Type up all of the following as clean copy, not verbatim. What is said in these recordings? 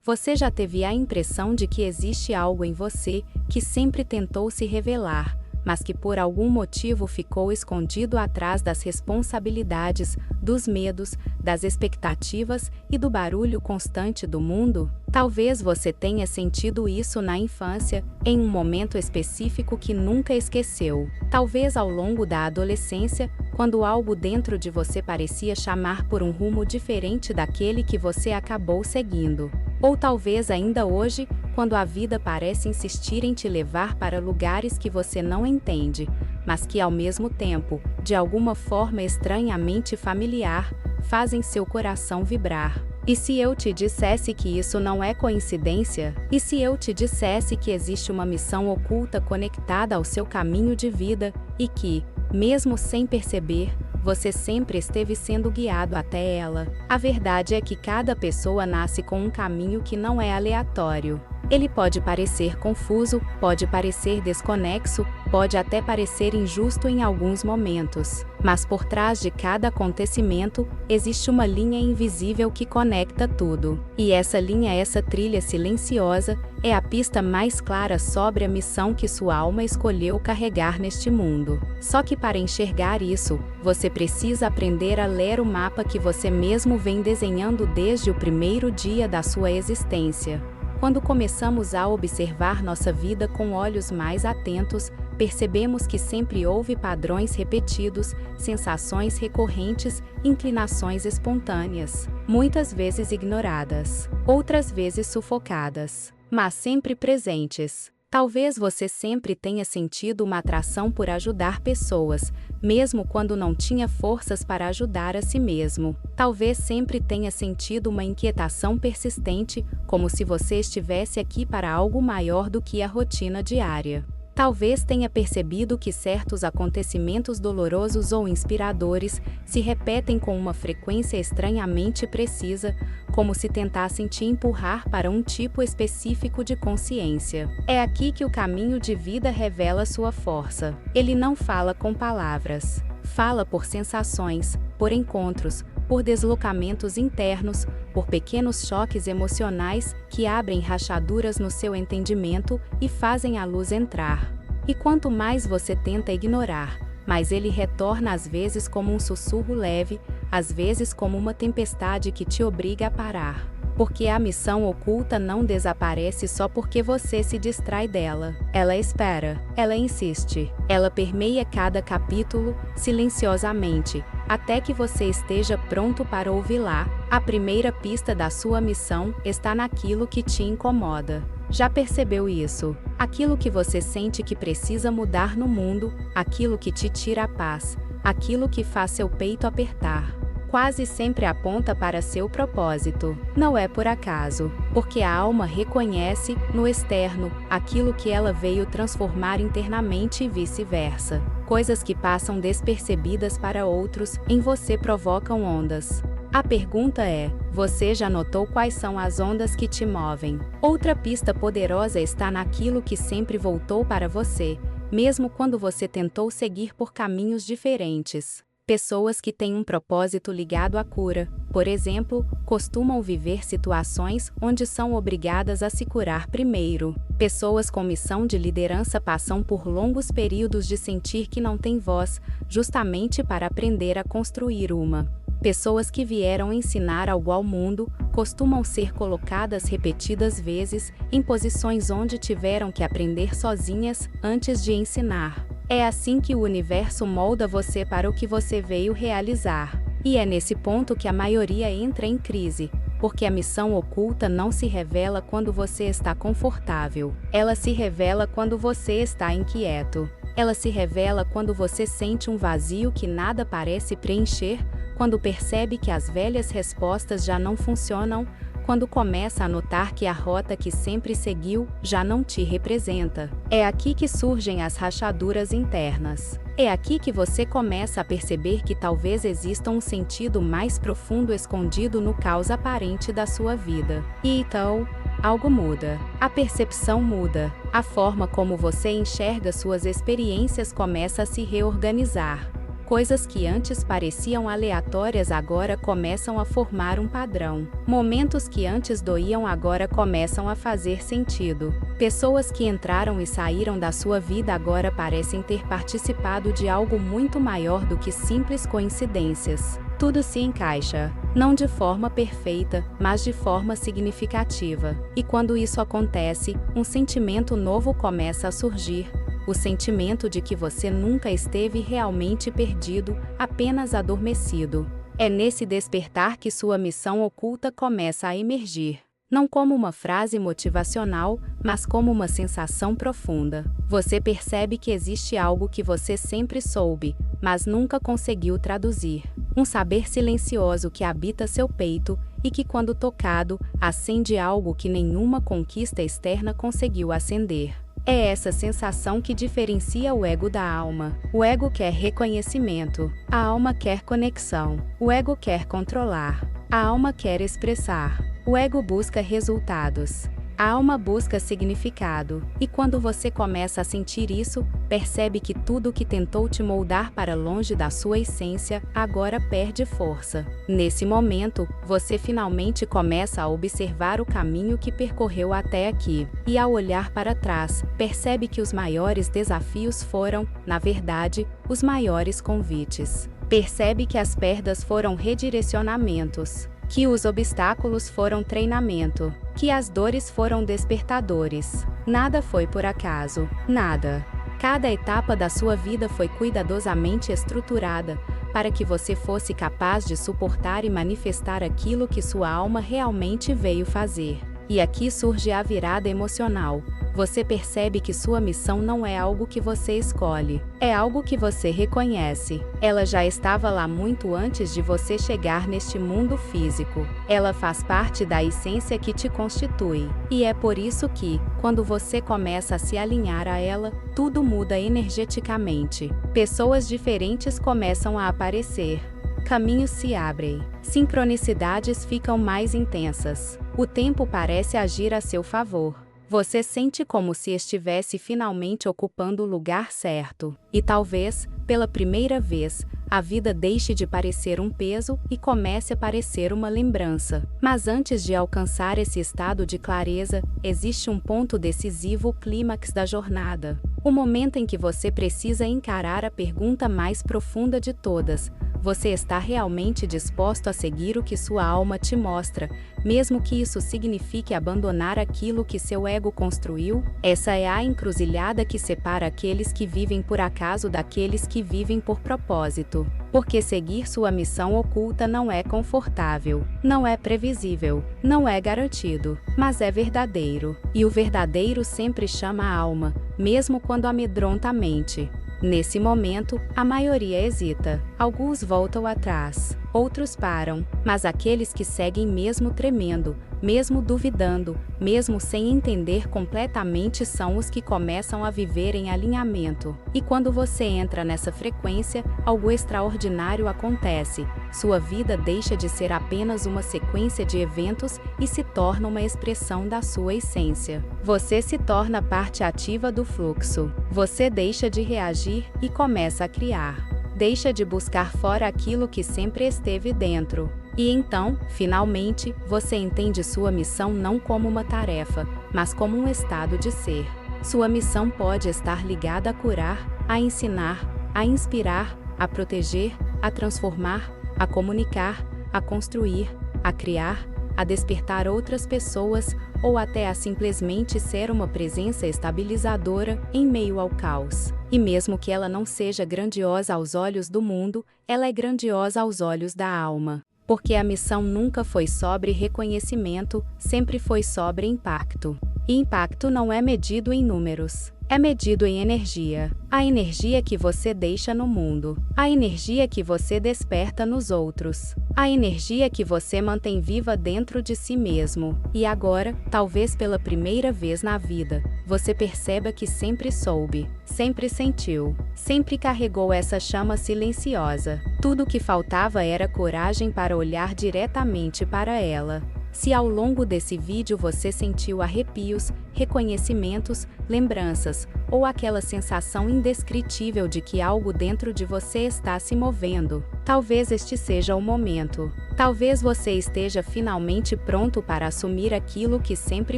Você já teve a impressão de que existe algo em você que sempre tentou se revelar, mas que por algum motivo ficou escondido atrás das responsabilidades, dos medos, das expectativas e do barulho constante do mundo? Talvez você tenha sentido isso na infância, em um momento específico que nunca esqueceu. Talvez ao longo da adolescência, quando algo dentro de você parecia chamar por um rumo diferente daquele que você acabou seguindo. Ou talvez ainda hoje, quando a vida parece insistir em te levar para lugares que você não entende, mas que ao mesmo tempo, de alguma forma estranhamente familiar, fazem seu coração vibrar. E se eu te dissesse que isso não é coincidência? E se eu te dissesse que existe uma missão oculta conectada ao seu caminho de vida, e que, mesmo sem perceber, você sempre esteve sendo guiado até ela? A verdade é que cada pessoa nasce com um caminho que não é aleatório. Ele pode parecer confuso, pode parecer desconexo, pode até parecer injusto em alguns momentos. Mas por trás de cada acontecimento, existe uma linha invisível que conecta tudo. E essa linha, essa trilha silenciosa, é a pista mais clara sobre a missão que sua alma escolheu carregar neste mundo. Só que para enxergar isso, você precisa aprender a ler o mapa que você mesmo vem desenhando desde o primeiro dia da sua existência. Quando começamos a observar nossa vida com olhos mais atentos, percebemos que sempre houve padrões repetidos, sensações recorrentes, inclinações espontâneas, muitas vezes ignoradas, outras vezes sufocadas, mas sempre presentes. Talvez você sempre tenha sentido uma atração por ajudar pessoas, mesmo quando não tinha forças para ajudar a si mesmo. Talvez sempre tenha sentido uma inquietação persistente, como se você estivesse aqui para algo maior do que a rotina diária. Talvez tenha percebido que certos acontecimentos dolorosos ou inspiradores se repetem com uma frequência estranhamente precisa, como se tentassem te empurrar para um tipo específico de consciência. É aqui que o caminho de vida revela sua força. Ele não fala com palavras. Fala por sensações, por encontros, por deslocamentos internos, por pequenos choques emocionais que abrem rachaduras no seu entendimento e fazem a luz entrar. E quanto mais você tenta ignorar, mais ele retorna às vezes como um sussurro leve, às vezes como uma tempestade que te obriga a parar. Porque a missão oculta não desaparece só porque você se distrai dela. Ela espera, ela insiste, ela permeia cada capítulo, silenciosamente, até que você esteja pronto para ouvi-la. A primeira pista da sua missão está naquilo que te incomoda. Já percebeu isso? Aquilo que você sente que precisa mudar no mundo, aquilo que te tira a paz, aquilo que faz seu peito apertar. Quase sempre aponta para seu propósito. Não é por acaso, porque a alma reconhece, no externo, aquilo que ela veio transformar internamente e vice-versa. Coisas que passam despercebidas para outros, em você provocam ondas. A pergunta é: você já notou quais são as ondas que te movem? Outra pista poderosa está naquilo que sempre voltou para você, mesmo quando você tentou seguir por caminhos diferentes. Pessoas que têm um propósito ligado à cura, por exemplo, costumam viver situações onde são obrigadas a se curar primeiro. Pessoas com missão de liderança passam por longos períodos de sentir que não têm voz, justamente para aprender a construir uma. Pessoas que vieram ensinar algo ao mundo costumam ser colocadas repetidas vezes em posições onde tiveram que aprender sozinhas antes de ensinar. É assim que o universo molda você para o que você veio realizar. E é nesse ponto que a maioria entra em crise, porque a missão oculta não se revela quando você está confortável. Ela se revela quando você está inquieto. Ela se revela quando você sente um vazio que nada parece preencher, quando percebe que as velhas respostas já não funcionam, quando começa a notar que a rota que sempre seguiu já não te representa. É aqui que surgem as rachaduras internas. É aqui que você começa a perceber que talvez exista um sentido mais profundo escondido no caos aparente da sua vida. E então, algo muda. A percepção muda. A forma como você enxerga suas experiências começa a se reorganizar. Coisas que antes pareciam aleatórias agora começam a formar um padrão. Momentos que antes doíam agora começam a fazer sentido. Pessoas que entraram e saíram da sua vida agora parecem ter participado de algo muito maior do que simples coincidências. Tudo se encaixa, não de forma perfeita, mas de forma significativa. E quando isso acontece, um sentimento novo começa a surgir. O sentimento de que você nunca esteve realmente perdido, apenas adormecido. É nesse despertar que sua missão oculta começa a emergir. Não como uma frase motivacional, mas como uma sensação profunda. Você percebe que existe algo que você sempre soube, mas nunca conseguiu traduzir. Um saber silencioso que habita seu peito e que, quando tocado, acende algo que nenhuma conquista externa conseguiu acender. É essa sensação que diferencia o ego da alma. O ego quer reconhecimento, a alma quer conexão. O ego quer controlar, a alma quer expressar. O ego busca resultados, a alma busca significado. E quando você começa a sentir isso, percebe que tudo que tentou te moldar para longe da sua essência, agora perde força. Nesse momento, você finalmente começa a observar o caminho que percorreu até aqui. E ao olhar para trás, percebe que os maiores desafios foram, na verdade, os maiores convites. Percebe que as perdas foram redirecionamentos, que os obstáculos foram treinamento, que as dores foram despertadores. Nada foi por acaso, nada. Cada etapa da sua vida foi cuidadosamente estruturada para que você fosse capaz de suportar e manifestar aquilo que sua alma realmente veio fazer. E aqui surge a virada emocional. Você percebe que sua missão não é algo que você escolhe, é algo que você reconhece. Ela já estava lá muito antes de você chegar neste mundo físico. Ela faz parte da essência que te constitui. E é por isso que, quando você começa a se alinhar a ela, tudo muda energeticamente. Pessoas diferentes começam a aparecer. Caminhos se abrem. Sincronicidades ficam mais intensas. O tempo parece agir a seu favor. Você sente como se estivesse finalmente ocupando o lugar certo. E talvez, pela primeira vez, a vida deixe de parecer um peso e comece a parecer uma lembrança. Mas antes de alcançar esse estado de clareza, existe um ponto decisivo, o clímax da jornada. O momento em que você precisa encarar a pergunta mais profunda de todas: você está realmente disposto a seguir o que sua alma te mostra, mesmo que isso signifique abandonar aquilo que seu ego construiu? Essa é a encruzilhada que separa aqueles que vivem por acaso daqueles que vivem por propósito. Porque seguir sua missão oculta não é confortável, não é previsível, não é garantido, mas é verdadeiro. E o verdadeiro sempre chama a alma, mesmo quando amedronta a mente. Nesse momento, a maioria hesita. Alguns voltam atrás, outros param, mas aqueles que seguem mesmo tremendo, mesmo duvidando, mesmo sem entender completamente são os que começam a viver em alinhamento. E quando você entra nessa frequência, algo extraordinário acontece. Sua vida deixa de ser apenas uma sequência de eventos e se torna uma expressão da sua essência. Você se torna parte ativa do fluxo. Você deixa de reagir e começa a criar. Deixa de buscar fora aquilo que sempre esteve dentro. E então, finalmente, você entende sua missão não como uma tarefa, mas como um estado de ser. Sua missão pode estar ligada a curar, a ensinar, a inspirar, a proteger, a transformar, a comunicar, a construir, a criar, a despertar outras pessoas, ou até a simplesmente ser uma presença estabilizadora em meio ao caos. E mesmo que ela não seja grandiosa aos olhos do mundo, ela é grandiosa aos olhos da alma. Porque a missão nunca foi sobre reconhecimento, sempre foi sobre impacto. E impacto não é medido em números, é medido em energia. A energia que você deixa no mundo, a energia que você desperta nos outros, a energia que você mantém viva dentro de si mesmo. E agora, talvez pela primeira vez na vida, você perceba que sempre soube, sempre sentiu, sempre carregou essa chama silenciosa. Tudo o que faltava era coragem para olhar diretamente para ela. Se ao longo desse vídeo você sentiu arrepios, reconhecimentos, lembranças, ou aquela sensação indescritível de que algo dentro de você está se movendo, talvez este seja o momento. Talvez você esteja finalmente pronto para assumir aquilo que sempre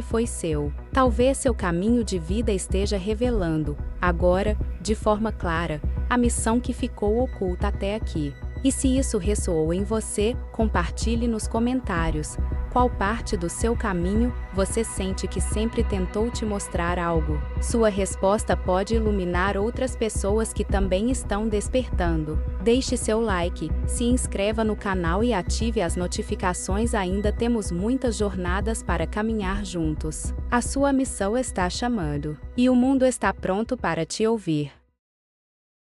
foi seu. Talvez seu caminho de vida esteja revelando, agora, de forma clara, a missão que ficou oculta até aqui. E se isso ressoou em você, compartilhe nos comentários. Qual parte do seu caminho você sente que sempre tentou te mostrar algo? Sua resposta pode iluminar outras pessoas que também estão despertando. Deixe seu like, se inscreva no canal e ative as notificações. Ainda temos muitas jornadas para caminhar juntos. A sua missão está chamando, e o mundo está pronto para te ouvir.